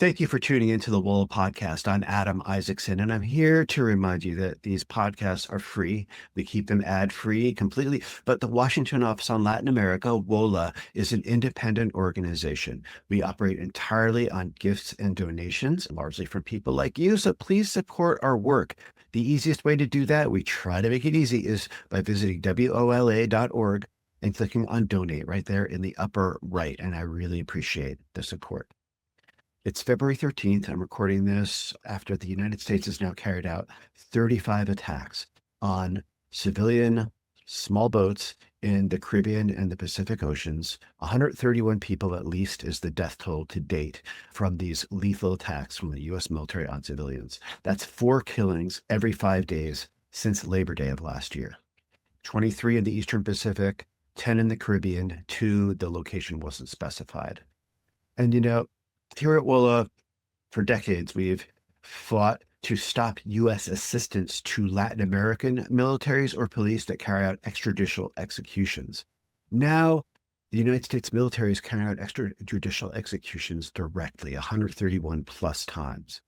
Thank you for tuning into the WOLA podcast. I'm Adam Isacson, and I'm here to remind you that these podcasts are free. We keep them ad-free completely, but the Washington Office on Latin America, WOLA, is an independent organization. We operate entirely on gifts and donations, largely from people like you, so please support our work. The easiest way to do that, we try to make it easy, is by visiting WOLA.org and clicking on donate right there in the upper right, and I really appreciate the support. It's February 13th. I'm recording this after the United States has now carried out 35 attacks on civilian small boats in the Caribbean and the Pacific Oceans. 131 people at least is the death toll to date from these lethal attacks from the U.S. military on civilians. That's 4 killings every 5 days since Labor Day of last year. 23 in the Eastern Pacific, 10 in the Caribbean, 2, the location wasn't specified. And here at WOLA, for decades, we've fought to stop U.S. assistance to Latin American militaries or police that carry out extrajudicial executions. Now, the United States military is carrying out extrajudicial executions directly, 131 plus times.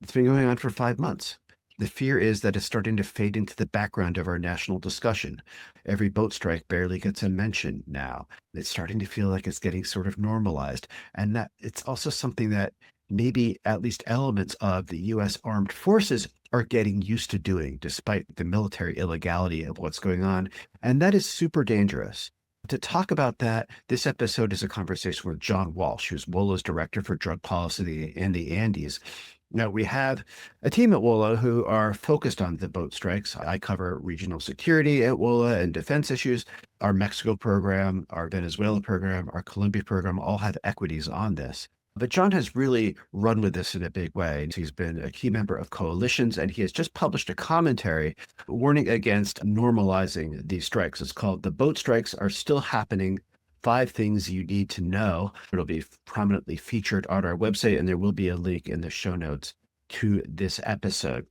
It's been going on for 5 months. The fear is that it's starting to fade into the background of our national discussion. Every boat strike barely gets a mention now. It's starting to feel like it's getting sort of normalized. And that it's also something that maybe at least elements of the U.S. armed forces are getting used to doing, despite the military illegality of what's going on. And that is super dangerous. To talk about that, this episode is a conversation with John Walsh, who's WOLA's Director for Drug Policy in the Andes. Now, we have a team at WOLA who are focused on the boat strikes. I cover regional security at WOLA and defense issues. Our Mexico program, our Venezuela program, our Colombia program all have equities on this. But John has really run with this in a big way. He's been a key member of coalitions, and he has just published a commentary warning against normalizing these strikes. It's called "The Boat Strikes Are Still Happening. 5 Things You Need to Know." It'll be prominently featured on our website, and there will be a link in the show notes to this episode.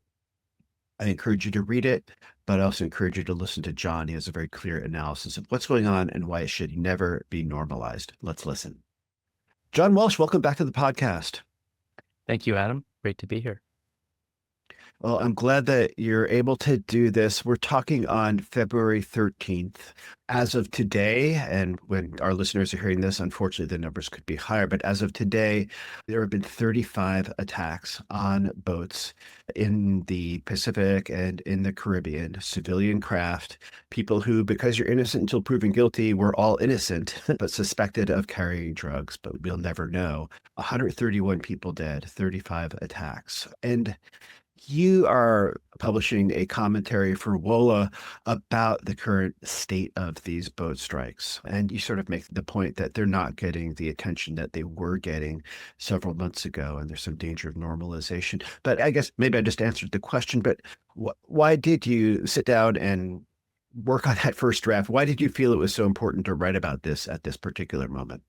I encourage you to read it, but I also encourage you to listen to John. He has a very clear analysis of what's going on and why it should never be normalized. Let's listen. John Walsh, welcome back to the podcast. Thank you, Adam. Great to be here. Well, I'm glad that you're able to do this. We're talking on February 13th. As of today, and when our listeners are hearing this, unfortunately, the numbers could be higher, but as of today, there have been 35 attacks on boats in the Pacific and in the Caribbean, civilian craft, people who, because you're innocent until proven guilty, were all innocent, but suspected of carrying drugs, but we'll never know. 131 people dead, 35 attacks. And you are publishing a commentary for WOLA about the current state of these boat strikes. And you sort of make the point that they're not getting the attention that they were getting several months ago, and there's some danger of normalization. But I guess maybe I just answered the question, but why did you sit down and work on that first draft? Why did you feel it was so important to write about this at this particular moment?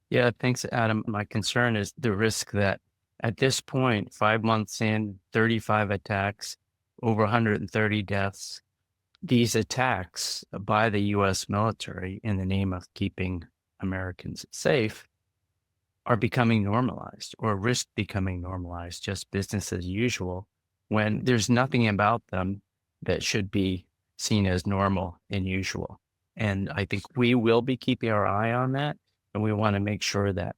Yeah, thanks, Adam. My concern is the risk that at this point, 5 months in, 35 attacks, over 130 deaths, these attacks by the U.S. military in the name of keeping Americans safe are becoming normalized or risk becoming normalized, just business as usual, when there's nothing about them that should be seen as normal and usual. And I think we will be keeping our eye on that, and we want to make sure that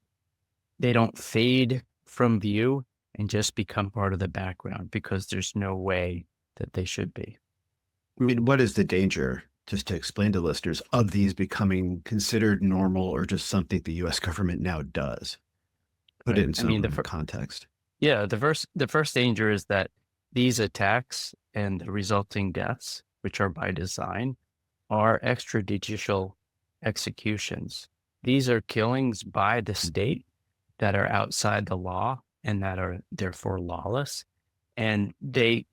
they don't fade from view and just become part of the background, because there's no way that they should be. I mean, what is the danger, just to explain to listeners, of these becoming considered normal or just something the U.S. government now does? Put it in some context. Yeah, the first danger is that these attacks and the resulting deaths, which are by design, are extrajudicial executions. These are killings by the state that are outside the law and that are therefore lawless. And they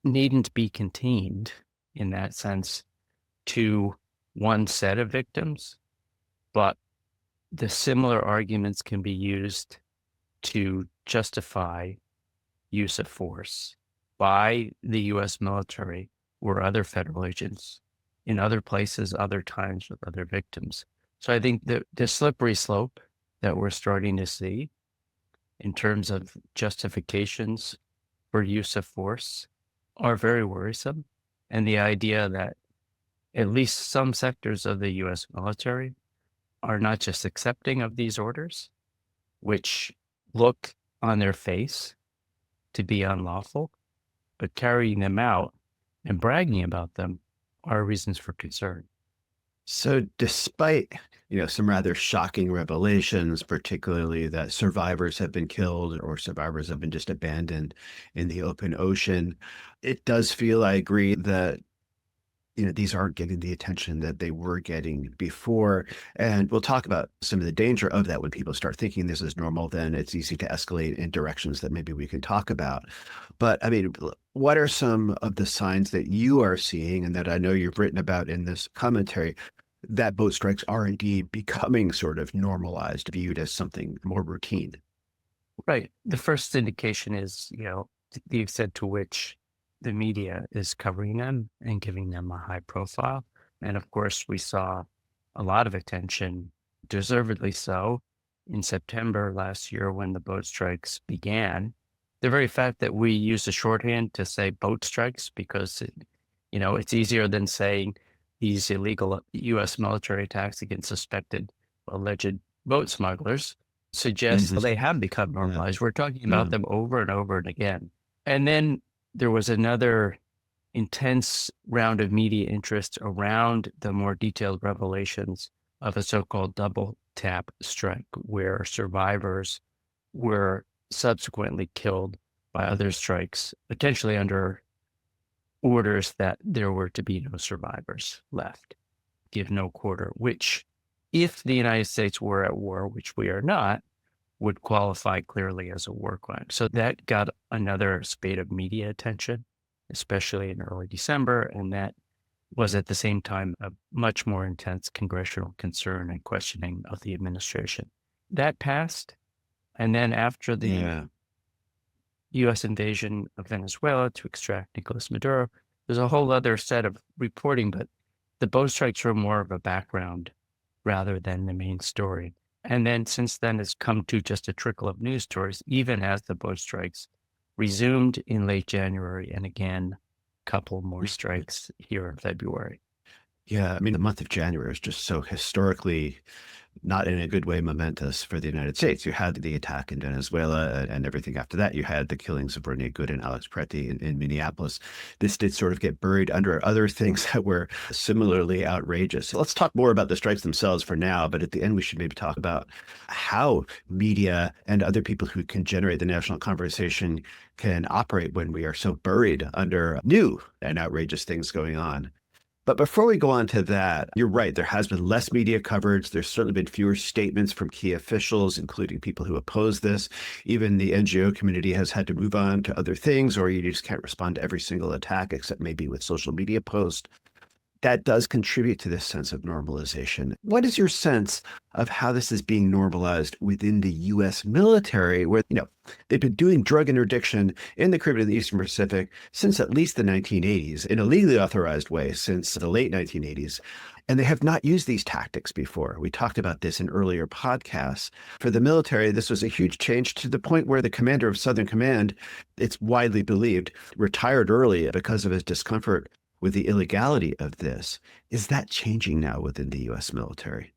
needn't be contained in that sense to one set of victims, but the similar arguments can be used to justify use of force by the U.S. military or other federal agents in other places, other times with other victims. So I think the slippery slope that we're starting to see in terms of justifications for use of force are very worrisome. And the idea that at least some sectors of the US military are not just accepting of these orders, which look on their face to be unlawful, but carrying them out and bragging about them are reasons for concern. So despite, some rather shocking revelations, particularly that survivors have been killed or survivors have been just abandoned in the open ocean, it does feel, I agree, that these aren't getting the attention that they were getting before. And we'll talk about some of the danger of that when people start thinking this is normal, then it's easy to escalate in directions that maybe we can talk about. But I mean, what are some of the signs that you are seeing and that I know you've written about in this commentary that boat strikes are indeed becoming sort of normalized, viewed as something more routine? Right. The first indication is, the extent to which the media is covering them and giving them a high profile. And of course, we saw a lot of attention, deservedly so, in September last year when the boat strikes began. The very fact that we use a shorthand to say boat strikes because it's easier than saying these illegal US military attacks against suspected alleged boat smugglers suggests Mhm. they have become Yeah. normalized. We're talking Yeah. about them over and over and again. And then there was another intense round of media interest around the more detailed revelations of a so-called double tap strike, where survivors were subsequently killed by other strikes, potentially under orders that there were to be no survivors left, give no quarter, which if the United States were at war, which we are not, would qualify clearly as a war crime. So that got another spate of media attention, especially in early December. And that was at the same time a much more intense congressional concern and questioning of the administration. That passed. And then after the Yeah. US invasion of Venezuela to extract Nicolas Maduro, there's a whole other set of reporting, but the boat strikes were more of a background rather than the main story. And then since then, it's come to just a trickle of news stories, even as the boat strikes resumed in late January and again, a couple more strikes here in February. Yeah. I mean, the month of January is just so historically not in a good way momentous for the United States. You had the attack in Venezuela and everything after that. You had the killings of Rene Good and Alex Preti in Minneapolis. This did sort of get buried under other things that were similarly outrageous. So let's talk more about the strikes themselves for now, but at the end, we should maybe talk about how media and other people who can generate the national conversation can operate when we are so buried under new and outrageous things going on. But before we go on to that, you're right. There has been less media coverage. There's certainly been fewer statements from key officials, including people who oppose this. Even the NGO community has had to move on to other things, or you just can't respond to every single attack, except maybe with social media posts. That does contribute to this sense of normalization. What is your sense of how this is being normalized within the US military, where, they've been doing drug interdiction in the Caribbean and the Eastern Pacific since at least the 1980s in a legally authorized way since the late 1980s. And they have not used these tactics before. We talked about this in earlier podcasts. For the military, this was a huge change to the point where the commander of Southern Command, it's widely believed, retired early because of his discomfort with the illegality of this. Is that changing now within the US military?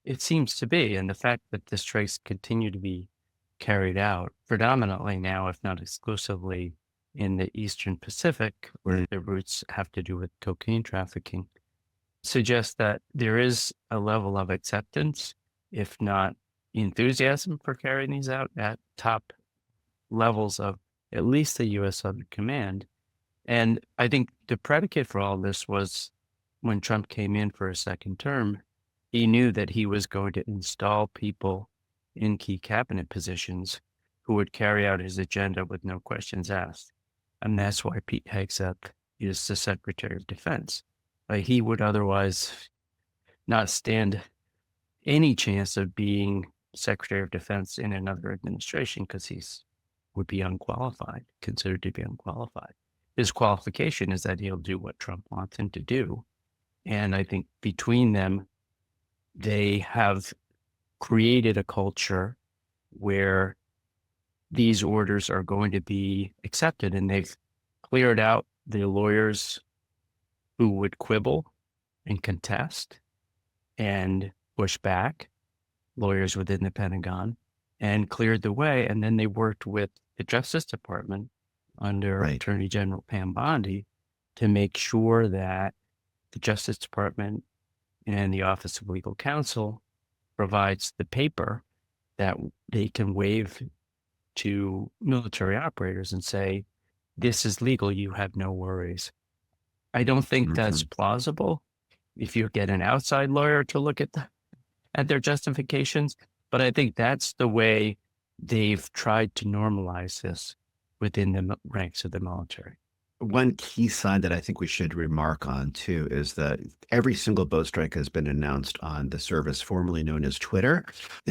It seems to be. And the fact that the strikes continue to be carried out predominantly now, if not exclusively, in the Eastern Pacific, where their roots have to do with cocaine trafficking, suggests that there is a level of acceptance, if not enthusiasm, for carrying these out at top levels of at least the U.S. Southern Command. And I think the predicate for all this was when Trump came in for a second term, he knew that he was going to install people in key cabinet positions who would carry out his agenda with no questions asked. And that's why Pete Hegseth is the Secretary of Defense. He would otherwise not stand any chance of being Secretary of Defense in another administration because would be unqualified, considered to be unqualified. His qualification is that he'll do what Trump wants him to do. And I think between them, they have created a culture where these orders are going to be accepted, and they've cleared out the lawyers who would quibble and contest and push back, lawyers within the Pentagon, and cleared the way. And then they worked with the Justice Department under Right. Attorney General Pam Bondi to make sure that the Justice Department and the Office of Legal Counsel provides the paper that they can waive to military operators and say, this is legal, you have no worries. I don't think that's plausible if you get an outside lawyer to look at their justifications, but I think that's the way they've tried to normalize this within the ranks of the military. One key sign that I think we should remark on too is that every single boat strike has been announced on the service formerly known as Twitter.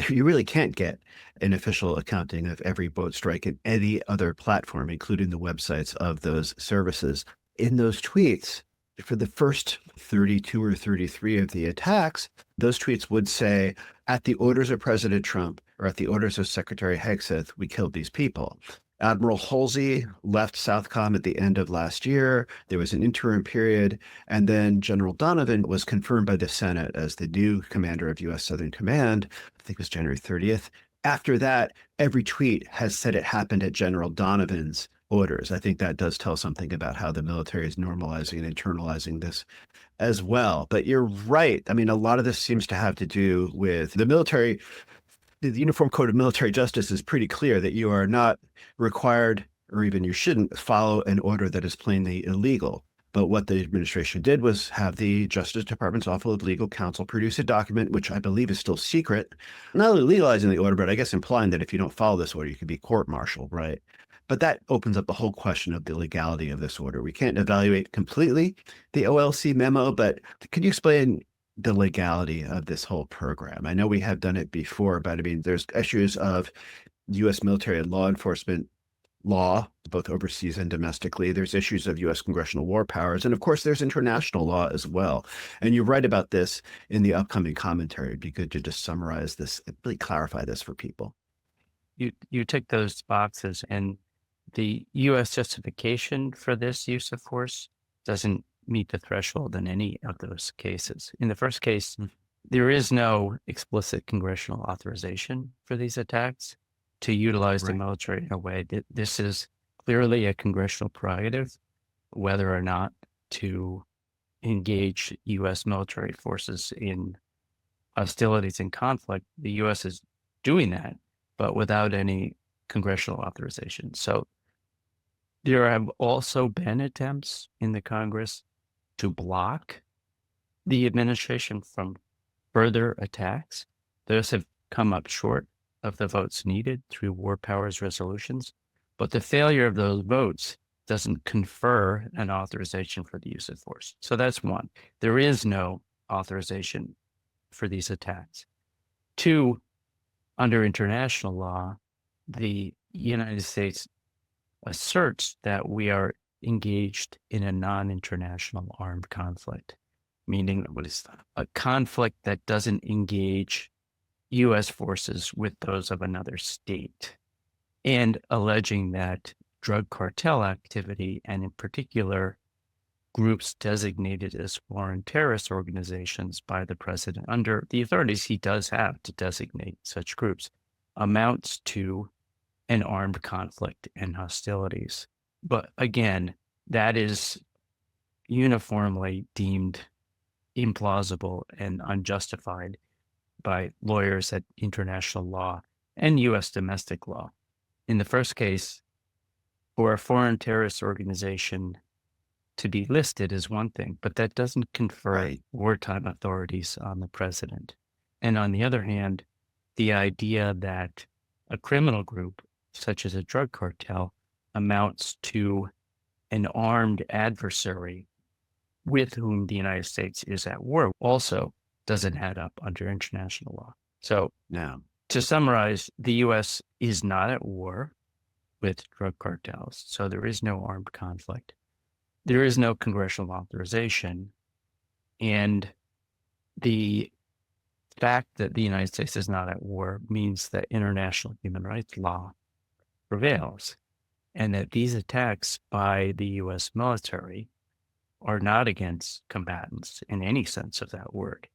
You really can't get an official accounting of every boat strike in any other platform, including the websites of those services. In those tweets, for the first 32 or 33 of the attacks, those tweets would say, at the orders of President Trump or at the orders of Secretary Hegseth, we killed these people. Admiral Halsey left Southcom at the end of last year. There was an interim period, and then General Donovan was confirmed by the Senate as the new commander of U.S. Southern Command. I think it was January 30th. After that, every tweet has said it happened at General Donovan's orders. I think that does tell something about how the military is normalizing and internalizing this as well. But you're right. I mean, a lot of this seems to have to do with the military. The Uniform Code of Military Justice is pretty clear that you are not required, or even you shouldn't, follow an order that is plainly illegal. But what the administration did was have the Justice Department's Office of Legal Counsel produce a document, which I believe is still secret, not only legalizing the order, but I guess implying that if you don't follow this order, you could be court-martialed, right? But that opens up the whole question of the legality of this order. We can't evaluate completely the OLC memo, but could you explain the legality of this whole program? I know we have done it before, but I mean, there's issues of U.S. military and law enforcement law, both overseas and domestically. There's issues of U.S. congressional war powers. And of course, there's international law as well. And you write about this in the upcoming commentary. It'd be good to just summarize this and really clarify this for people. You tick those boxes, and the U.S. justification for this use of force doesn't meet the threshold in any of those cases. In the first case, there is no explicit congressional authorization for these attacks to utilize the military in a way that this is clearly a congressional prerogative, whether or not to engage U.S. military forces in hostilities and conflict. The U.S. is doing that, but without any congressional authorization. So there have also been attempts in the Congress to block the administration from further attacks. Those have come up short of the votes needed through war powers resolutions, but the failure of those votes doesn't confer an authorization for the use of force. So that's one. There is no authorization for these attacks. Two, under international law, the United States asserts that we are engaged in a non-international armed conflict, meaning what is that? A conflict that doesn't engage U.S. forces with those of another state, and alleging that drug cartel activity, and in particular, groups designated as foreign terrorist organizations by the president under the authorities he does have to designate such groups, amounts to an armed conflict and hostilities. But again, that is uniformly deemed implausible and unjustified by lawyers at international law and U.S. domestic law. In the first case, for a foreign terrorist organization to be listed is one thing, but that doesn't confer wartime authorities on the president. And on the other hand, the idea that a criminal group, such as a drug cartel, amounts to an armed adversary with whom the United States is at war also doesn't add up under international law. So now, to summarize, the U.S. is not at war with drug cartels, so there is no armed conflict. There is no congressional authorization, and the fact that the United States is not at war means that international human rights law prevails, and that these attacks by the U.S. military are not against combatants in any sense of that word,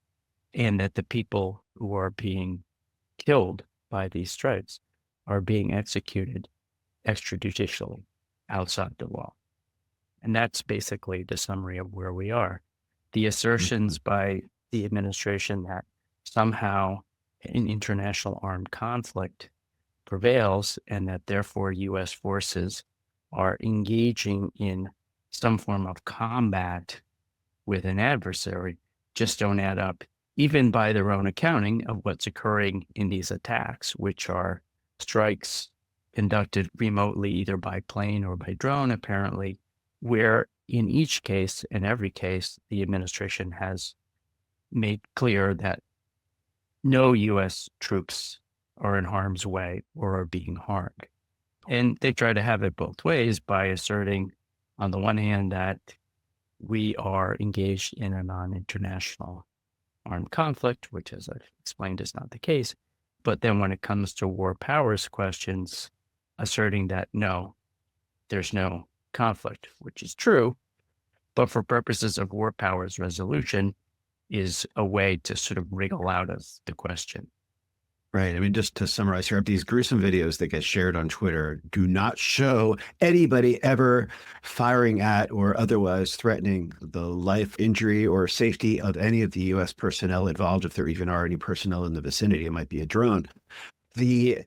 and that the people who are being killed by these strikes are being executed extrajudicially outside the law. And that's basically the summary of where we are. The assertions by the administration that somehow an international armed conflict prevails and that therefore U.S. forces are engaging in some form of combat with an adversary just don't add up, even by their own accounting of what's occurring in these attacks, which are strikes conducted remotely, either by plane or by drone, apparently, where in each case, in every case, the administration has made clear that no U.S. troops are in harm's way or are being harmed. And they try to have it both ways by asserting, on the one hand, that we are engaged in a non-international armed conflict, which, as I've explained, is not the case. But then when it comes to war powers questions, asserting that no, there's no conflict, which is true, but for purposes of war powers resolution is a way to sort of wriggle out of the question. Right. I mean, just to summarize here, these gruesome videos that get shared on Twitter do not show anybody ever firing at or otherwise threatening the life, injury, or safety of any of the U.S. personnel involved. If there even are any personnel in the vicinity, it might be a drone. The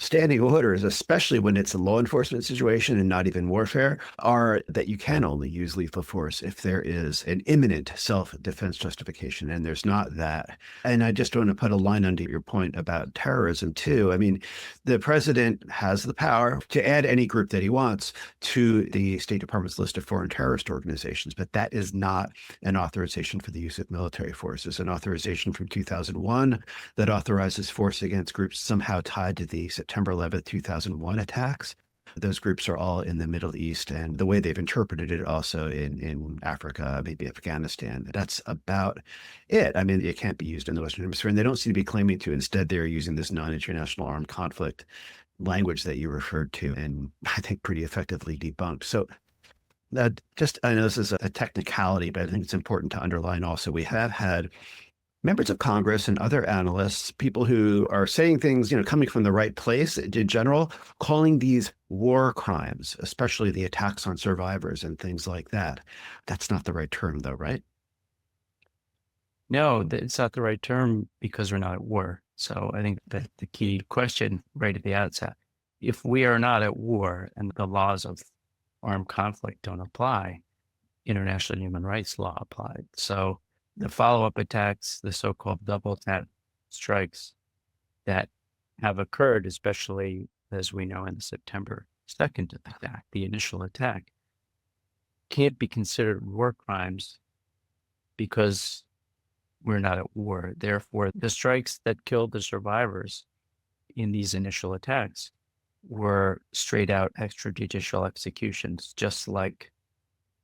standing orders, especially when it's a law enforcement situation and not even warfare, are that you can only use lethal force if there is an imminent self-defense justification, and there's not that. And I just want to put a line under your point about terrorism too. I mean, the president has the power to add any group that he wants to the State Department's list of foreign terrorist organizations, but that is not an authorization for the use of military forces. An authorization from 2001 that authorizes force against groups somehow tied to the September 11th, 2001 attacks. Those groups are all in the Middle East, and the way they've interpreted it also in Africa, maybe Afghanistan. That's about it. I mean, it can't be used in the Western Hemisphere, and they don't seem to be claiming to. Instead, they're using this non-international armed conflict language that you referred to, and I think pretty effectively debunked. So I know this is a technicality, but I think it's important to underline also, we have had members of Congress and other analysts, people who are saying things, coming from the right place in general, calling these war crimes, especially the attacks on survivors and things like that. That's not the right term, though, right? No, it's not the right term because we're not at war. So I think that the key question right at the outset, if we are not at war and the laws of armed conflict don't apply, international human rights law applied. So the follow-up attacks, the so-called double tap strikes that have occurred, especially as we know in the September 2nd attack, the initial attack, can't be considered war crimes because we're not at war. Therefore, the strikes that killed the survivors in these initial attacks were straight out extrajudicial executions, just like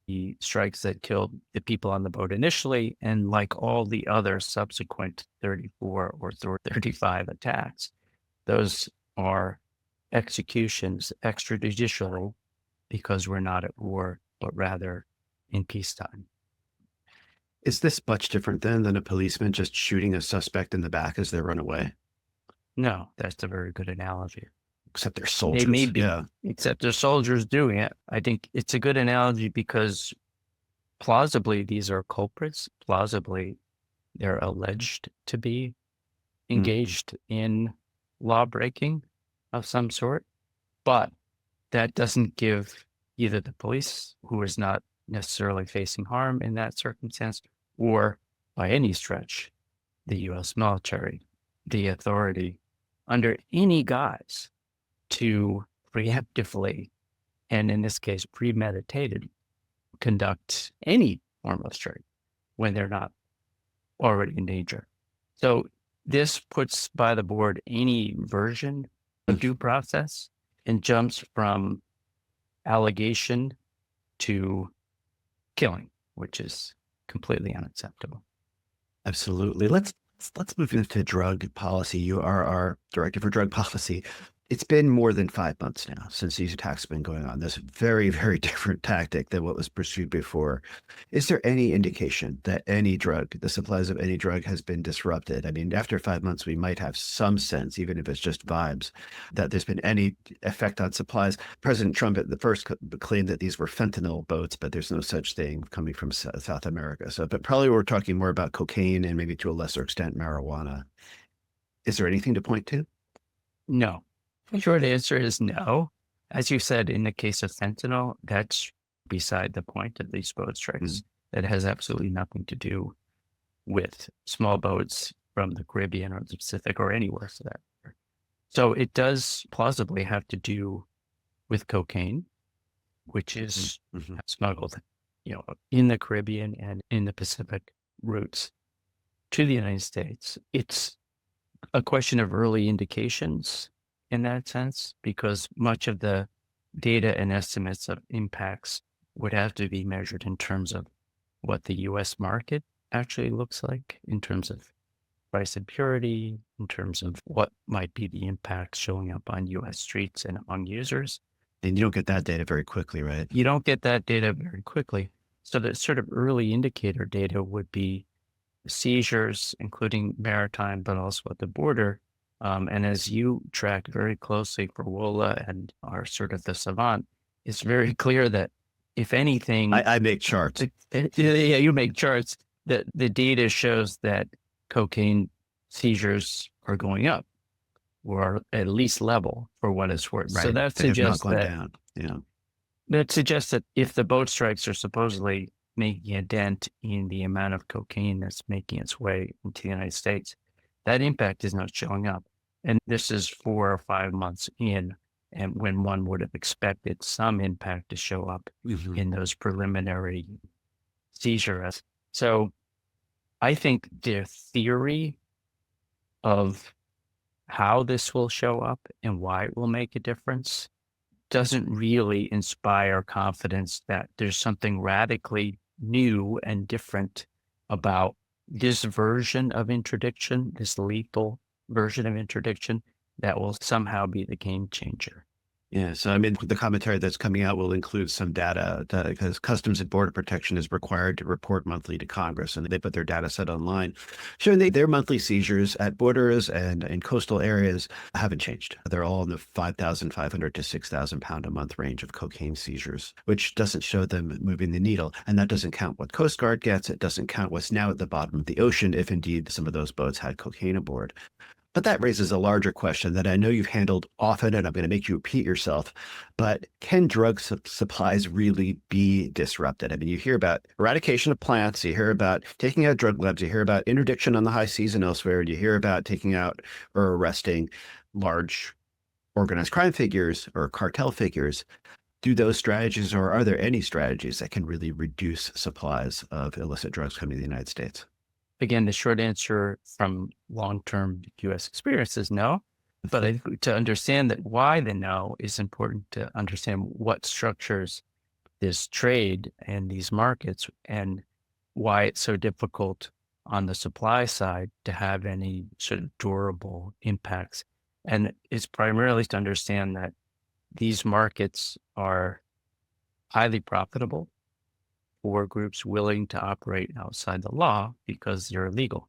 the strikes that killed the people on the boat initially, and like all the other subsequent 34 or 35 attacks. Those are executions extrajudicial because we're not at war, but rather in peacetime. Is this much different than a policeman just shooting a suspect in the back as they run away? No, that's a very good analogy. Except they're soldiers. They may be, yeah. except they're soldiers doing it. I think it's a good analogy because plausibly these are culprits. Plausibly, they're alleged to be engaged in law breaking of some sort. But that doesn't give either the police, who is not necessarily facing harm in that circumstance, or by any stretch, the U.S. military, the authority under any guise to preemptively, and in this case, premeditated, conduct any form of strike when they're not already in danger. So this puts by the board any version of due process and jumps from allegation to killing, which is completely unacceptable. Absolutely. Let's move into drug policy. You are our director for drug policy. It's been more than 5 months now since these attacks have been going on. This very, very different tactic than what was pursued before. Is there any indication that any drug, the supplies of any drug, has been disrupted? I mean, after 5 months, we might have some sense, even if it's just vibes, that there's been any effect on supplies. President Trump at the first claimed that these were fentanyl boats, but there's no such thing coming from South America. So, but probably we're talking more about cocaine and maybe to a lesser extent marijuana. Is there anything to point to? No. The short answer is no. As you said, in the case of fentanyl, that's beside the point of these boat strikes. That has absolutely nothing to do with small boats from the Caribbean or the Pacific or anywhere for that matter. So it does plausibly have to do with cocaine, which is smuggled, in the Caribbean and in the Pacific routes to the United States. It's a question of early indications in that sense, because much of the data and estimates of impacts would have to be measured in terms of what the US market actually looks like, in terms of price and purity, in terms of what might be the impact showing up on US streets and among users. And you don't get that data very quickly, right? You don't get that data very quickly. So the sort of early indicator data would be seizures, including maritime, but also at the border. And as you track very closely for WOLA and are sort of the savant, it's very clear that if anything, I make charts. Yeah, you make charts. That the data shows that cocaine seizures are going up, or at least level for what it's worth. Right. So that They have not suggests gone that down. Yeah. that suggests that if the boat strikes are supposedly making a dent in the amount of cocaine that's making its way into the United States, that impact is not showing up. And this is 4 or 5 months in, and when one would have expected some impact to show up in those preliminary seizures. So I think the theory of how this will show up and why it will make a difference doesn't really inspire confidence that there's something radically new and different about this version of interdiction, this lethal version of interdiction, that will somehow be the game changer. Yeah. So, I mean, the commentary that's coming out will include some data because Customs and Border Protection is required to report monthly to Congress, and they put their data set online, showing their monthly seizures at borders and in coastal areas haven't changed. They're all in the 5,500 to 6,000 pound a month range of cocaine seizures, which doesn't show them moving the needle. And that doesn't count what Coast Guard gets. It doesn't count what's now at the bottom of the ocean, if indeed some of those boats had cocaine aboard. But that raises a larger question that I know you've handled often, and I'm going to make you repeat yourself. But can drug supplies really be disrupted? I mean, you hear about eradication of plants, you hear about taking out drug labs, you hear about interdiction on the high seas and elsewhere, and you hear about taking out or arresting large organized crime figures or cartel figures. Do those strategies, or are there any strategies that can really reduce supplies of illicit drugs coming to the United States? Again, the short answer from long-term US experience is no. But I think to understand that why the no is important to understand what structures this trade and these markets and why it's so difficult on the supply side to have any sort of durable impacts. And it's primarily to understand that these markets are highly profitable for groups willing to operate outside the law because they're illegal.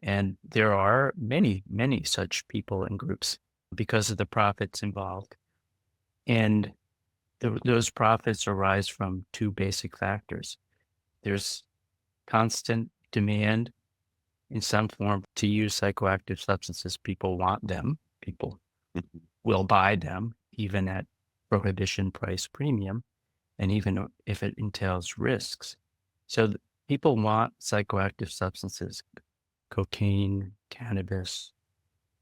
And there are many, many such people and groups because of the profits involved. And those profits arise from two basic factors. There's constant demand in some form to use psychoactive substances. People want them. People will buy them, even at prohibition price premium, and even if it entails risks. So people want psychoactive substances, cocaine, cannabis,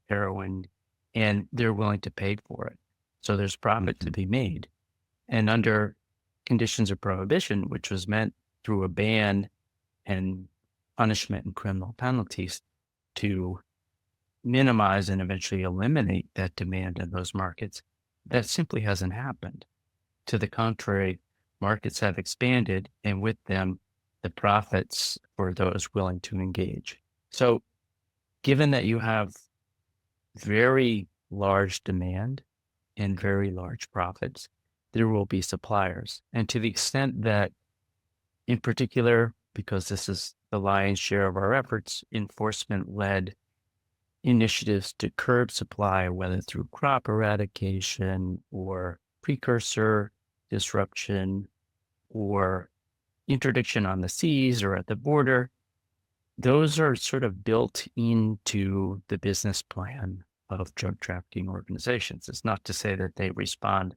heroin, and they're willing to pay for it. So there's profit to be made. And under conditions of prohibition, which was meant through a ban and punishment and criminal penalties to minimize and eventually eliminate that demand in those markets, that simply hasn't happened. To the contrary, markets have expanded, and with them, the profits for those willing to engage. So given that you have very large demand and very large profits, there will be suppliers. And to the extent that, in particular, because this is the lion's share of our efforts, enforcement-led initiatives to curb supply, whether through crop eradication or precursor disruption or interdiction on the seas or at the border, those are sort of built into the business plan of drug trafficking organizations. It's not to say that they respond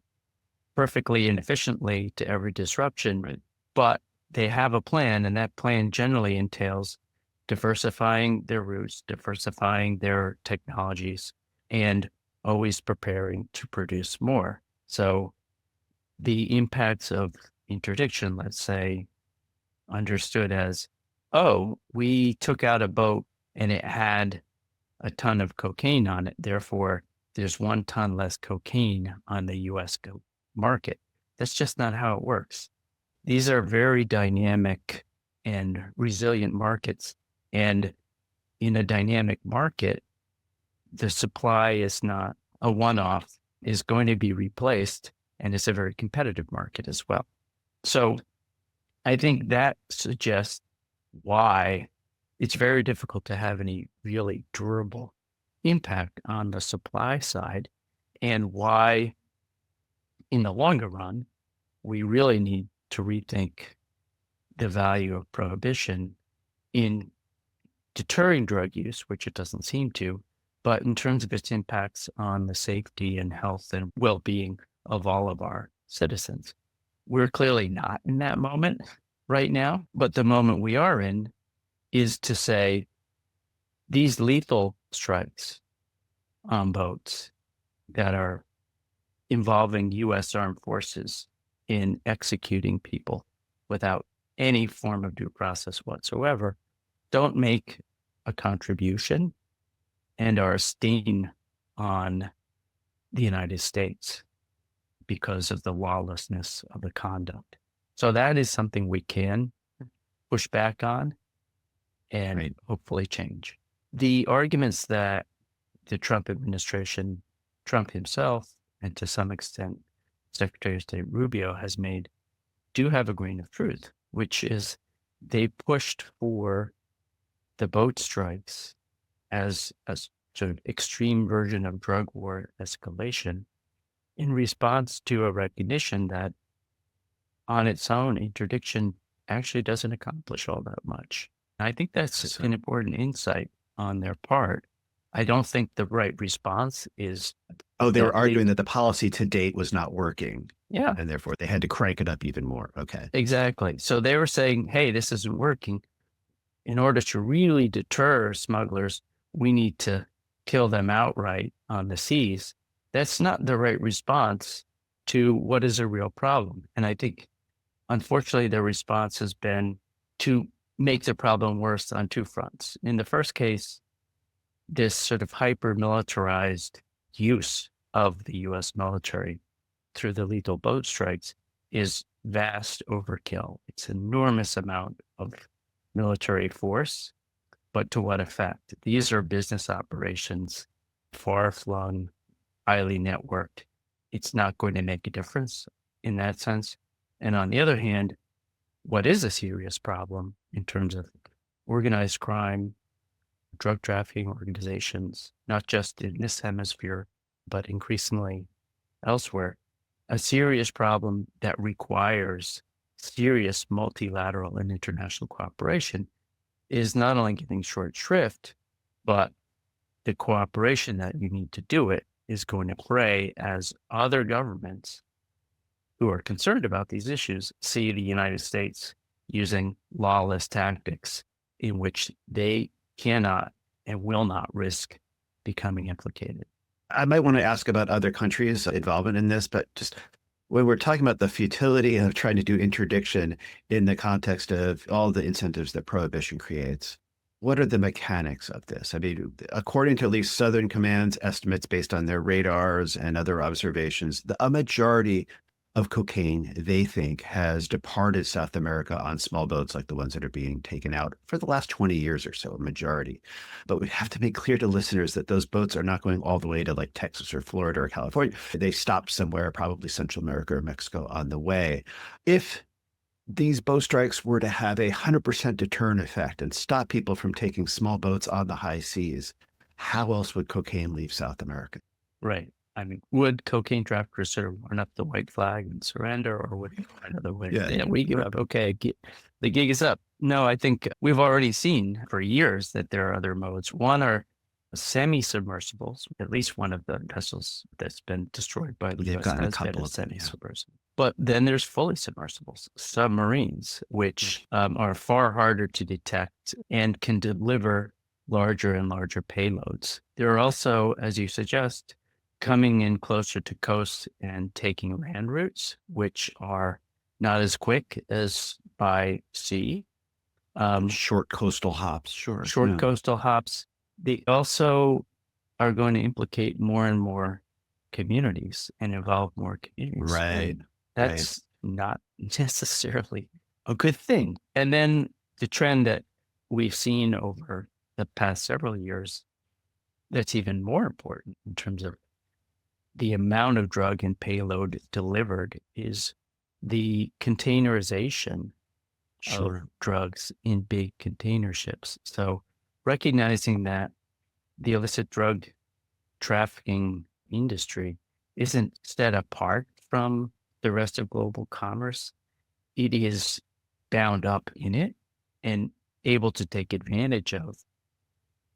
perfectly and efficiently to every disruption, Right. but they have a plan, and that plan generally entails diversifying their routes, diversifying their technologies, and always preparing to produce more. So the impacts of interdiction, let's say, understood as, oh, we took out a boat and it had a ton of cocaine on it. Therefore, there's 1 ton less cocaine on the US market. That's just not how it works. These are very dynamic and resilient markets. And in a dynamic market, the supply is not a one-off, is going to be replaced, and it's a very competitive market as well. So I think that suggests why it's very difficult to have any really durable impact on the supply side, and why in the longer run, we really need to rethink the value of prohibition in deterring drug use, which it doesn't seem to, but in terms of its impacts on the safety and health and well-being of all of our citizens. We're clearly not in that moment right now, but the moment we are in is to say these lethal strikes on boats that are involving U.S. armed forces in executing people without any form of due process whatsoever don't make a contribution and are a stain on the United States because of the lawlessness of the conduct. So that is something we can push back on and Right. hopefully change. The arguments that the Trump administration, Trump himself, and to some extent Secretary of State Rubio has made do have a grain of truth, which is they pushed for the boat strikes as a sort of extreme version of drug war escalation in response to a recognition that on its own, interdiction actually doesn't accomplish all that much. I think that's an important insight on their part. I don't think the right response is Oh, they that were arguing that the policy to date was not working, yeah, and therefore they had to crank it up even more. Okay. exactly. So they were saying, hey, this isn't working. In order to really deter smugglers, we need to kill them outright on the seas. That's not the right response to what is a real problem. And I think, unfortunately, their response has been to make the problem worse on 2 fronts. In the first case, this sort of hyper-militarized use of the U.S. military through the lethal boat strikes is vast overkill. It's an enormous amount of military force, but to what effect? These are business operations, far-flung, highly networked. It's not going to make a difference in that sense. And on the other hand, what is a serious problem in terms of organized crime, drug trafficking organizations, not just in this hemisphere, but increasingly elsewhere, a serious problem that requires serious multilateral and international cooperation is not only getting short shrift, but the cooperation that you need to do it is going to fray as other governments who are concerned about these issues see the United States using lawless tactics in which they cannot and will not risk becoming implicated. I might want to ask about other countries' involvement in this, but just when we're talking about the futility of trying to do interdiction in the context of all the incentives that prohibition creates, what are the mechanics of this? I mean, according to at least Southern Command's estimates based on their radars and other observations, a majority of cocaine, they think, has departed South America on small boats like the ones that are being taken out for the last 20 years or so, a majority. But we have to make clear to listeners that those boats are not going all the way to like Texas or Florida or California. They stopped somewhere, probably Central America or Mexico on the way. If these boat strikes were to have a 100% deterrent effect and stop people from taking small boats on the high seas, how else would cocaine leave South America? Right. I mean, would cocaine traffickers sort of run up the white flag and surrender, or would they find another way? Yeah, we give up. Okay, the gig is up. No, I think we've already seen for years that there are other modes. One are semi-submersibles. At least one of the vessels that's been destroyed by the They've U.S. gotten a has been couple a of them, yeah. semi-submersible. But then there's fully submersibles, submarines, which are far harder to detect and can deliver larger and larger payloads. There are also, as you suggest, coming in closer to coast and taking land routes, which are not as quick as by sea. Short coastal hops, sure. Short Yeah. coastal hops. They also are going to implicate more and more communities and involve more communities. Right. And that's not necessarily a good thing. And then the trend that we've seen over the past several years that's even more important in terms of the amount of drug and payload delivered is the containerization Sure. of drugs in big container ships. So recognizing that the illicit drug trafficking industry isn't set apart from the rest of global commerce, it is bound up in it and able to take advantage of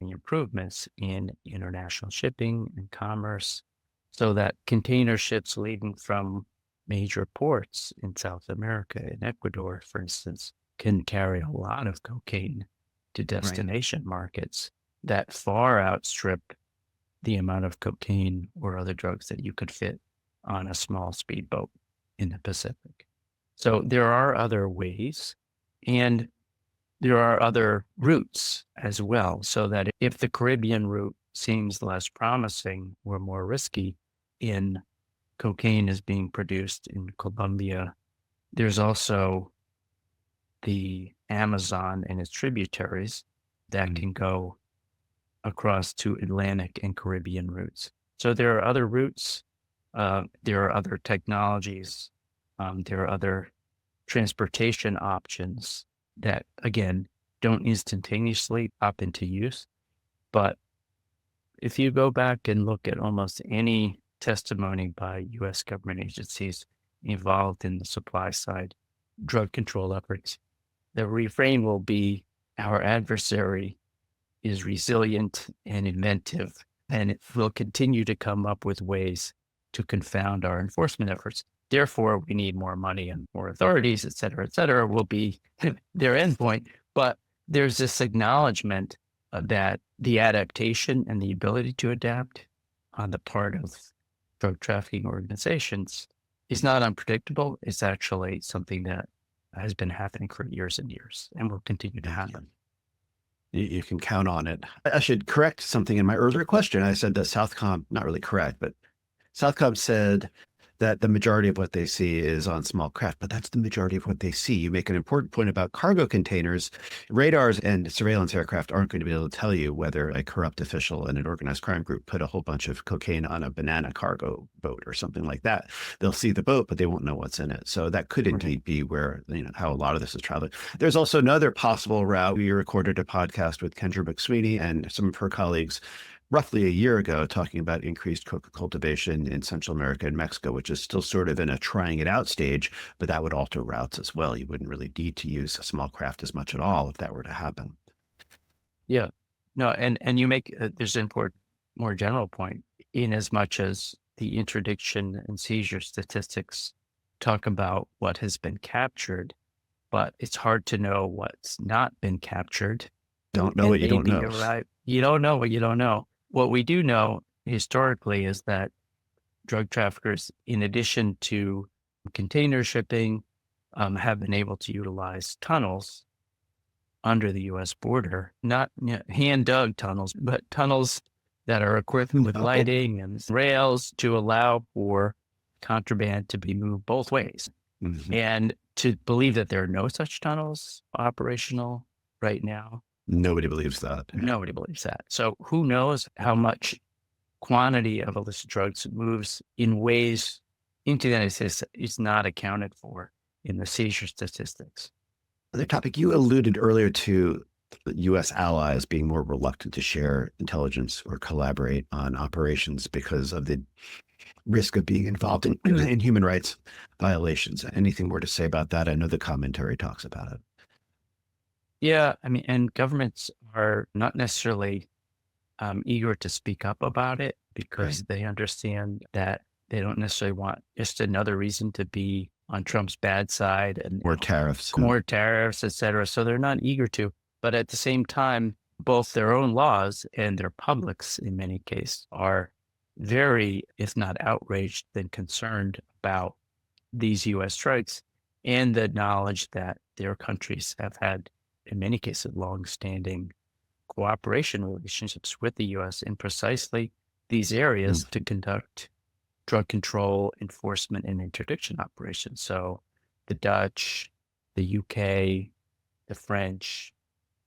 the improvements in international shipping and commerce, so that container ships leaving from major ports in South America and Ecuador, for instance, can carry a lot of cocaine to destination markets that far outstrip the amount of cocaine or other drugs that you could fit on a small speedboat in the Pacific. So there are other ways, and there are other routes as well, so that if the Caribbean route seems less promising or more risky in cocaine is being produced in Colombia, there's also the Amazon and its tributaries that can go across to Atlantic and Caribbean routes. So there are other routes, there are other technologies, there are other transportation options that, again, don't instantaneously pop into use. But if you go back and look at almost any testimony by U.S. government agencies involved in the supply side drug control efforts, the refrain will be our adversary is resilient and inventive, and it will continue to come up with ways to confound our enforcement efforts. Therefore, we need more money and more authorities, et cetera, will be their endpoint. But there's this acknowledgement that the adaptation and the ability to adapt on the part of drug trafficking organizations is not unpredictable. It's actually something that has been happening for years and years and will continue to happen. You can count on it. I should correct something in my earlier question. I said that Southcom, not really correct, but Southcom said that the majority of what they see is on small craft, but that's the majority of what they see. You make an important point about cargo containers. Radars and surveillance aircraft aren't going to be able to tell you whether a corrupt official in an organized crime group put a whole bunch of cocaine on a banana cargo boat or something like that. They'll see the boat, but they won't know what's in it. So that could indeed be where, how a lot of this is traveling. There's also another possible route. We recorded a podcast with Kendra McSweeney and some of her colleagues roughly a year ago, talking about increased coca cultivation in Central America and Mexico, which is still sort of in a trying it out stage, but that would alter routes as well. You wouldn't really need to use a small craft as much at all if that were to happen. Yeah, no, and you make, there's an important, more general point, in as much as the interdiction and seizure statistics talk about what has been captured, but it's hard to know what's not been captured. Don't know what you don't know. Right. You don't know what you don't know. What we do know historically is that drug traffickers, in addition to container shipping, have been able to utilize tunnels under the U.S. border, not hand-dug tunnels, but tunnels that are equipped with lighting and rails to allow for contraband to be moved both ways. Mhm. And to believe that there are no such tunnels operational right now, Nobody believes that. Yeah. nobody believes that. So who knows how much quantity of illicit drugs moves in ways into the United States that is not accounted for in the seizure statistics. Other topic, you alluded earlier to the U.S. allies being more reluctant to share intelligence or collaborate on operations because of the risk of being involved in, in human rights violations. Anything more to say about that? I know the commentary talks about it. Yeah, I mean, and governments are not necessarily eager to speak up about it because Right. they understand that they don't necessarily want just another reason to be on Trump's bad side and More tariffs. more tariffs, et cetera. So they're not eager to. But at the same time, both their own laws and their publics, in many cases, are very, if not outraged, then concerned about these U.S. strikes and the knowledge that their countries have had, in many cases, longstanding cooperation relationships with the U.S. in precisely these areas to conduct drug control, enforcement, and interdiction operations. So the Dutch, the UK, the French,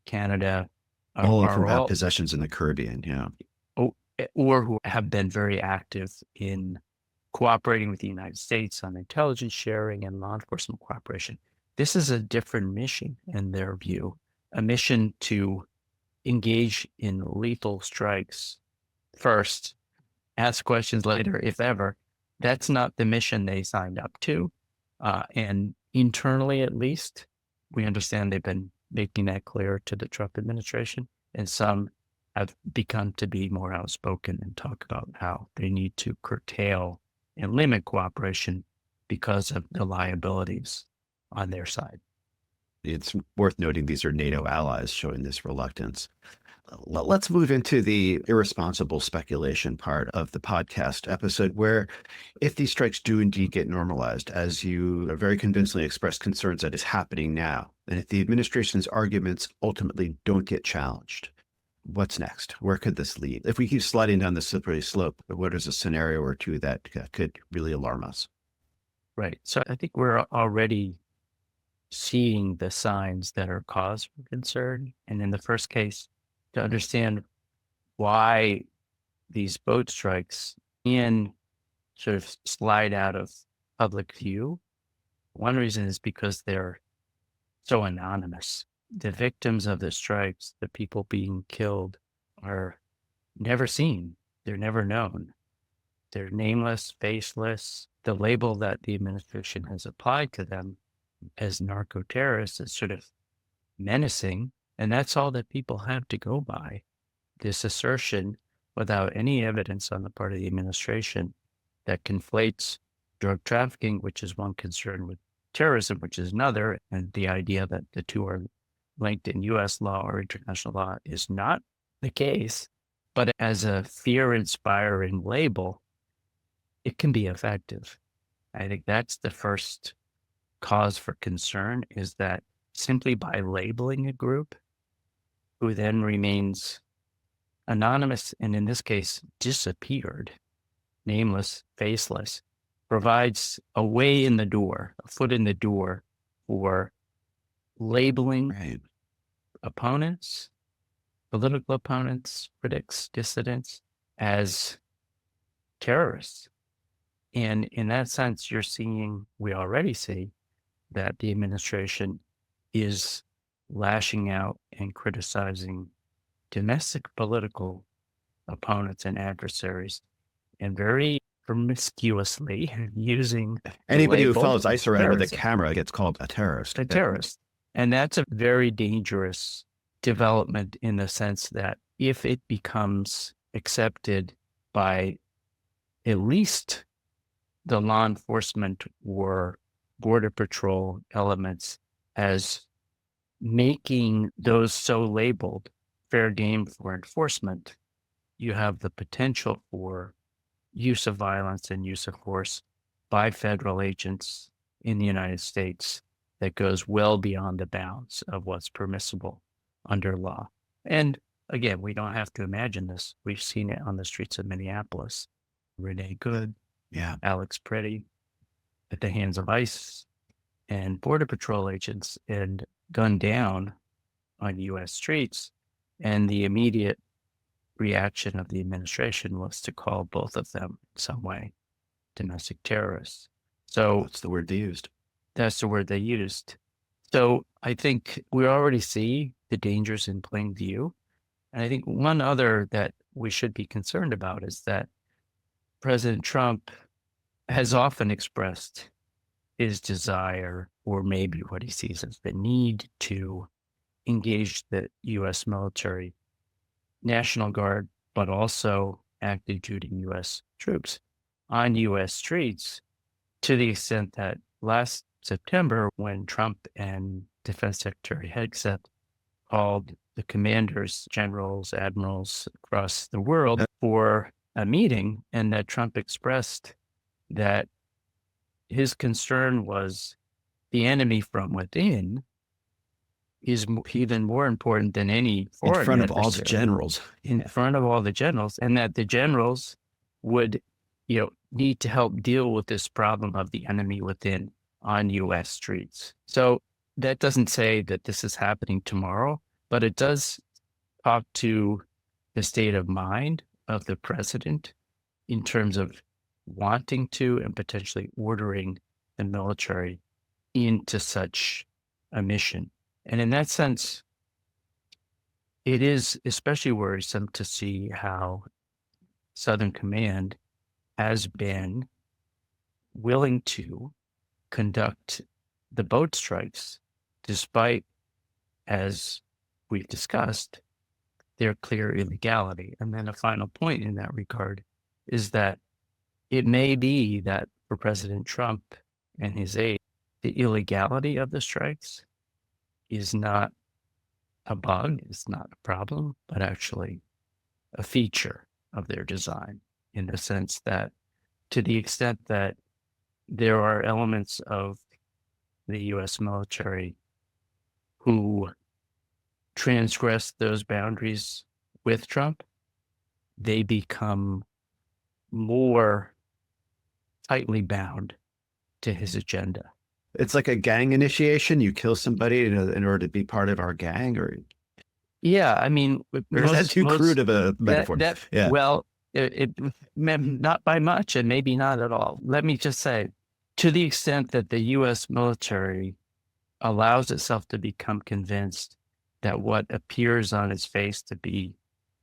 Canada All of are whom have all, possessions in the Caribbean. Yeah. or who have been very active in cooperating with the United States on intelligence sharing and law enforcement cooperation. This is a different mission in their view, a mission to engage in lethal strikes first, ask questions later, if ever. That's not the mission they signed up to. And internally, at least, we understand they've been making that clear to the Trump administration. And some have begun to be more outspoken and talk about how they need to curtail and limit cooperation because of the liabilities on their side. It's worth noting these are NATO allies showing this reluctance. Let's move into the irresponsible speculation part of the podcast episode, where if these strikes do indeed get normalized, as you very convincingly expressed concerns that is happening now, and if the administration's arguments ultimately don't get challenged, what's next? Where could this lead? If we keep sliding down the slippery slope, what is a scenario or two that could really alarm us? Right. So I think we're already seeing the signs that are cause for concern. And in the first case, to understand why these boat strikes can sort of slide out of public view. One reason is because they're so anonymous. The victims of the strikes, the people being killed, are never seen. They're never known. They're nameless, faceless. The label that the administration has applied to them as narco terrorists is sort of menacing. And that's all that people have to go by. This assertion, without any evidence on the part of the administration, that conflates drug trafficking, which is one concern, with terrorism, which is another, and the idea that the two are linked in U.S. law or international law is not the case. But as a fear-inspiring label, it can be effective. I think that's the first cause for concern, is that simply by labeling a group who then remains anonymous, and in this case, disappeared, nameless, faceless, provides a way in the door, a foot in the door for labeling Right. opponents, political opponents, critics, dissidents as terrorists. And in that sense, we already see that the administration is lashing out and criticizing domestic political opponents and adversaries, and very promiscuously using the Anybody who label follows ICE around with a terrorism, camera gets called a terrorist. a terrorist. And that's a very dangerous development in the sense that if it becomes accepted by at least the law enforcement or border patrol elements as making those so labeled fair game for enforcement, you have the potential for use of violence and use of force by federal agents in the United States that goes well beyond the bounds of what's permissible under law. And again, we don't have to imagine this. We've seen it on the streets of Minneapolis. Renee Good, Yeah. Alex Pretty, at the hands of ICE and Border Patrol agents and gunned down on U.S. streets. And the immediate reaction of the administration was to call both of them in some way domestic terrorists. So That's the word they used. that's the word they used. So I think we already see the dangers in plain view. And I think one other that we should be concerned about is that President Trump has often expressed his desire, or maybe what he sees as the need to engage the U.S. military, National Guard, but also active duty U.S. troops on U.S. streets, to the extent that last September, when Trump and Defense Secretary Hegseth called the commanders, generals, admirals across the world for a meeting, and that Trump expressed that his concern was the enemy from within is even more important than any foreign in front of all the adversary. generals. In front of all the generals, and that the generals would, need to help deal with this problem of the enemy within on U.S. streets. So that doesn't say that this is happening tomorrow, but it does talk to the state of mind of the president in terms of wanting to and potentially ordering the military into such a mission. And in that sense, it is especially worrisome to see how Southern Command has been willing to conduct the boat strikes despite, as we've discussed, their clear illegality. And then a final point in that regard is that it may be that for President Trump and his aide, the illegality of the strikes is not a bug, it's not a problem, but actually a feature of their design, in the sense that to the extent that there are elements of the U.S. military who transgress those boundaries with Trump, they become more tightly bound to his agenda. It's like a gang initiation. You kill somebody in order to be part of our gang, or Yeah, I mean, or is that too crude of a metaphor? Yeah. Well, not by much, and maybe not at all. Let me just say, to the extent that the U.S. military allows itself to become convinced that what appears on its face to be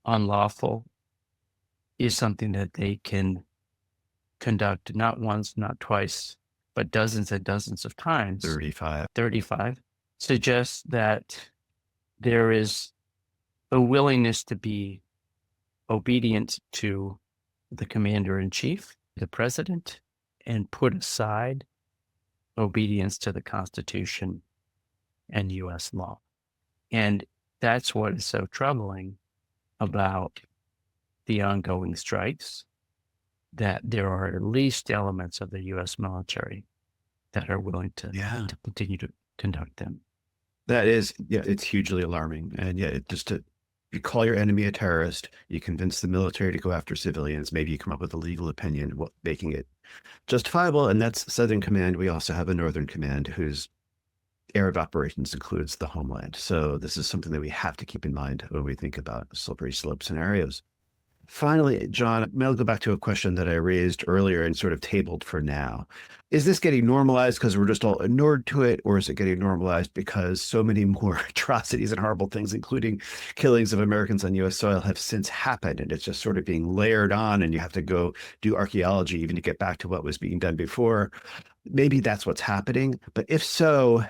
unlawful is something that they can conduct not once, not twice, but dozens and dozens of times. 35 suggests that there is a willingness to be obedient to the commander-in-chief, the president, and put aside obedience to the Constitution and U.S. law. And that's what is so troubling about the ongoing strikes, that there are at least elements of the U.S. military that are willing to continue to conduct them. That is, it's hugely alarming. And you call your enemy a terrorist, you convince the military to go after civilians, maybe you come up with a legal opinion making it justifiable. And that's Southern Command. We also have a Northern Command whose area of operations includes the homeland. So this is something that we have to keep in mind when we think about slippery slope scenarios. Finally, John, I'll go back to a question that I raised earlier and sort of tabled for now. Is this getting normalized because we're just all inured to it, or is it getting normalized because so many more atrocities and horrible things, including killings of Americans on U.S. soil, have since happened, and it's just sort of being layered on, and you have to go do archaeology even to get back to what was being done before? Maybe that's what's happening. But if so,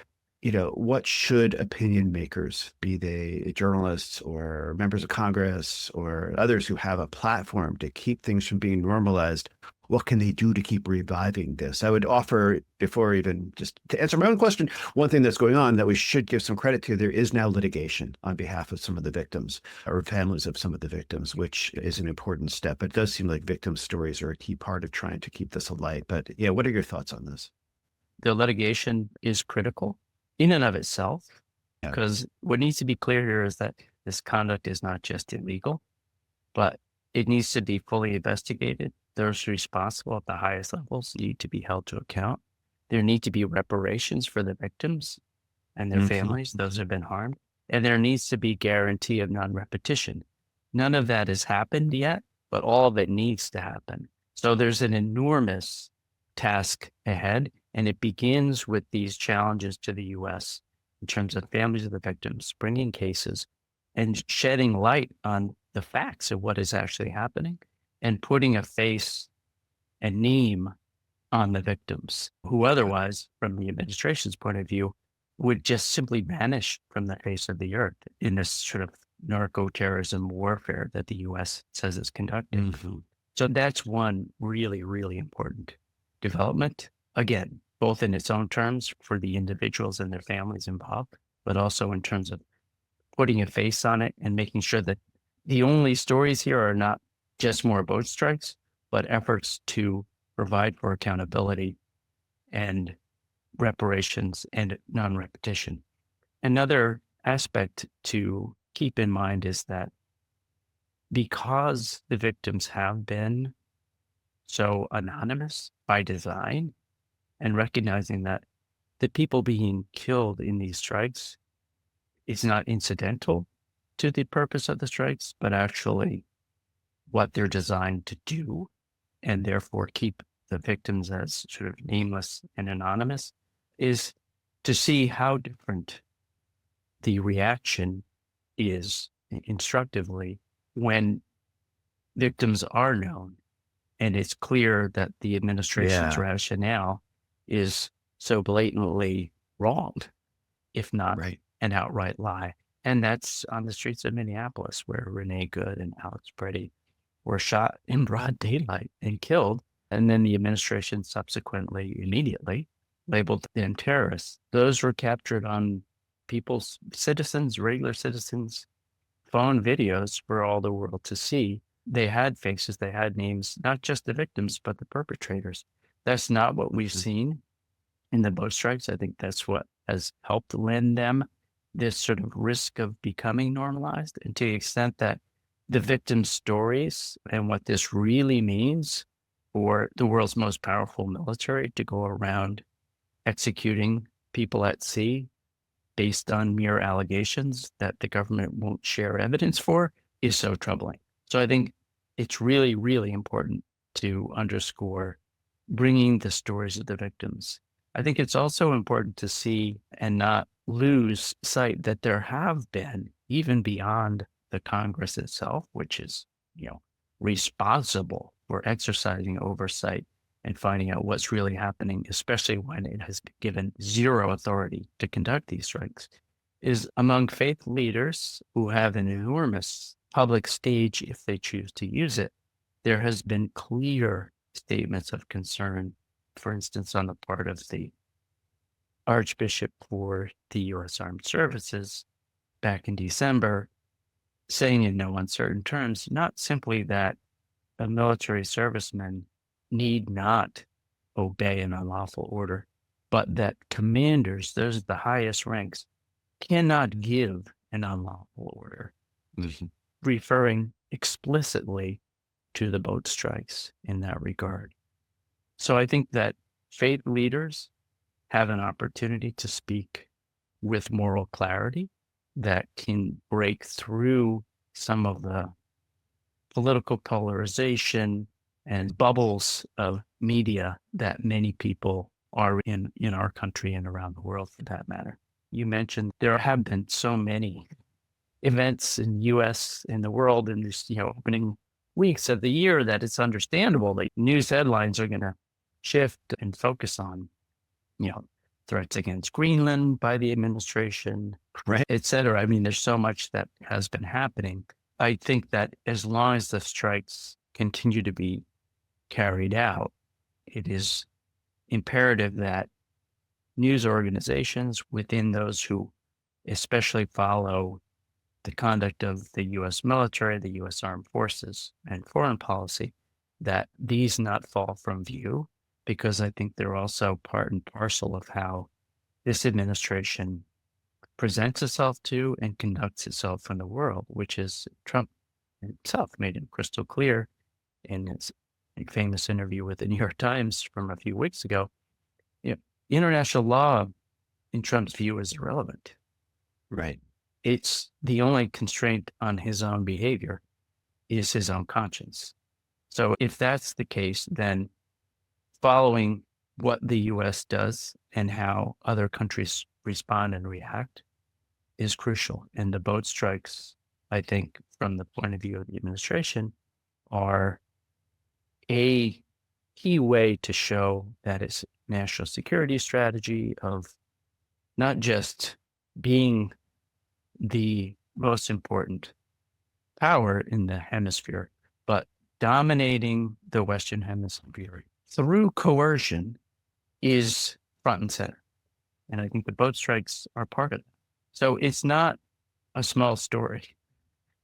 what should opinion makers, be they journalists or members of Congress or others who have a platform to keep things from being normalized, what can they do to keep reviving this? I would offer, before even just to answer my own question, one thing that's going on that we should give some credit to. There is now litigation on behalf of some of the victims or families of some of the victims, which is an important step. It does seem like victim stories are a key part of trying to keep this alight. But what are your thoughts on this? The litigation is critical in and of itself, because what needs to be clear here is that this conduct is not just illegal, but it needs to be fully investigated those responsible at the highest levels need to be held to account. There need to be reparations for the victims and their Mhm. families, those who have been harmed. And there needs to be guarantee of non-repetition. None of that has happened yet, but all of it needs to happen. So there's an enormous task ahead, and it begins with these challenges to the U.S. in terms of families of the victims, bringing cases and shedding light on the facts of what is actually happening and putting a face and name on the victims who otherwise, from the administration's point of view, would just simply vanish from the face of the earth in this sort of narco-terrorism warfare that the U.S. says it's conducting. Mhm. So that's one really, really important development. Again, both in its own terms for the individuals and their families involved, but also in terms of putting a face on it and making sure that the only stories here are not just more boat strikes, but efforts to provide for accountability and reparations and non-repetition. Another aspect to keep in mind is that because the victims have been so anonymous by design, and recognizing that the people being killed in these strikes is not incidental to the purpose of the strikes, but actually what they're designed to do, and therefore keep the victims as sort of nameless and anonymous, is to see how different the reaction is instructively when victims are known and it's clear that the administration's Yeah, rationale is so blatantly wronged, if not right. an outright lie. And that's on the streets of Minneapolis, where Renee Good and Alex Pretty were shot in broad daylight and killed. And then the administration subsequently, immediately, labeled them terrorists. Those were captured on people's citizens, regular citizens' phone videos for all the world to see. They had faces, they had names, not just the victims, but the perpetrators. That's not what we've Mhm. seen in the boat strikes. I think that's what has helped lend them this sort of risk of becoming normalized. And to the extent that the victims' stories and what this really means for the world's most powerful military to go around executing people at sea based on mere allegations that the government won't share evidence for is so troubling. So I think it's really, really important to underscore bringing the stories of the victims. I think it's also important to see and not lose sight that there have been, even beyond the Congress itself, which is, you know, responsible for exercising oversight and finding out what's really happening, especially when it has been given zero authority to conduct these strikes, is among faith leaders who have an enormous public stage if they choose to use it. There has been clear statements of concern, for instance, on the part of the Archbishop for the U.S. Armed Services back in December, saying in no uncertain terms, not simply that a military serviceman need not obey an unlawful order, but that commanders, those at the highest ranks, cannot give an unlawful order, Mhm. referring explicitly to the boat strikes in that regard. So I think that faith leaders have an opportunity to speak with moral clarity that can break through some of the political polarization and bubbles of media that many people are in our country and around the world for that matter. You mentioned there have been so many events in US in the world in this, opening weeks of the year that it's understandable that news headlines are going to shift and focus on, you know, threats against Greenland by the administration, Right. et cetera. I mean, there's so much that has been happening. I think that as long as the strikes continue to be carried out, it is imperative that news organizations within those who especially follow the conduct of the U.S. military, the U.S. armed forces, and foreign policy, that these not fall from view, because I think they're also part and parcel of how this administration presents itself to and conducts itself in the world, which is Trump himself made it crystal clear in his famous interview with the New York Times from a few weeks ago, you know, international law in Trump's view is irrelevant. Right. It's the only constraint on his own behavior is his own conscience. So if that's the case, then following what the US does and how other countries respond and react is crucial. And the boat strikes, I think, from the point of view of the administration, are a key way to show that it's national security strategy of not just being the most important power in the hemisphere, but dominating the Western Hemisphere through coercion is front and center. And I think the boat strikes are part of it. So it's not a small story.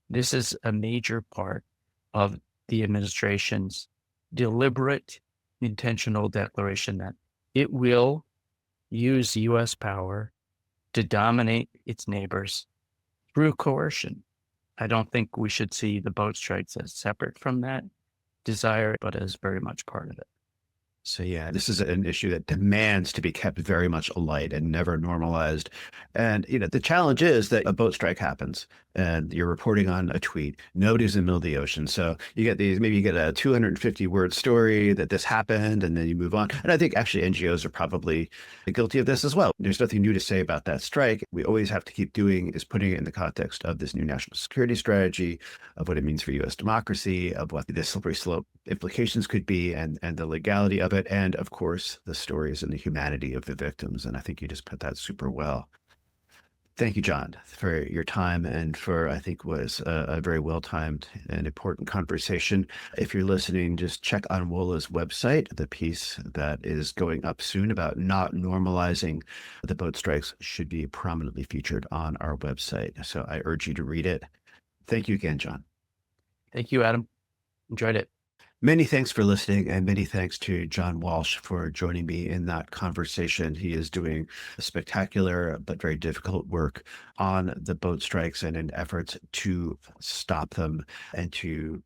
This is a major part of the administration's deliberate, intentional declaration that it will use U.S. power to dominate its neighbors through coercion. I don't think we should see the boat strikes as separate from that desire, but as very much part of it. So yeah, this is an issue that demands to be kept very much alight and never normalized. And the challenge is that a boat strike happens and you're reporting on a tweet. Nobody's in the middle of the ocean. So you get maybe you get a 250 word story that this happened and then you move on. And I think actually NGOs are probably guilty of this as well. There's nothing new to say about that strike. We always have to keep doing is putting it in the context of this new national security strategy, of what it means for US democracy, of what the slippery slope implications could be, and the legality of it, and of course the stories and the humanity of the victims. And I think you just put that super well. Thank you, John, for your time and for, I think, was a very well-timed and important conversation. If you're listening, just check on WOLA's website. The piece that is going up soon about not normalizing the boat strikes should be prominently featured on our website. So I urge you to read it. Thank you again, John. Thank you, Adam. Enjoyed it. Many thanks for listening, and many thanks to John Walsh for joining me in that conversation. He is doing spectacular but very difficult work on the boat strikes and in efforts to stop them and to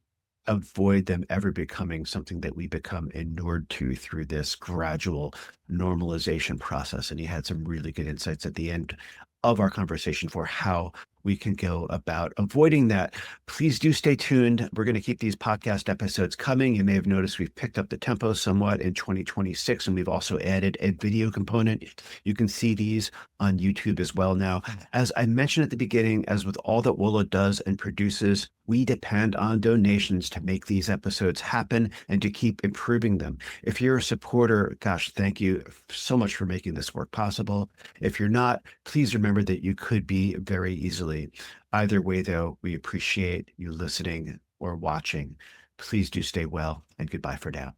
avoid them ever becoming something that we become inured to through this gradual normalization process. And he had some really good insights at the end of our conversation for how we can go about avoiding that. Please do stay tuned. We're going to keep these podcast episodes coming. You may have noticed we've picked up the tempo somewhat in 2026, and we've also added a video component. You can see these on YouTube as well now. As I mentioned at the beginning, as with all that WOLA does and produces, we depend on donations to make these episodes happen and to keep improving them. If you're a supporter, gosh, thank you so much for making this work possible. If you're not, please remember that you could be very easily. Either way, though, we appreciate you listening or watching. Please do stay well, and goodbye for now.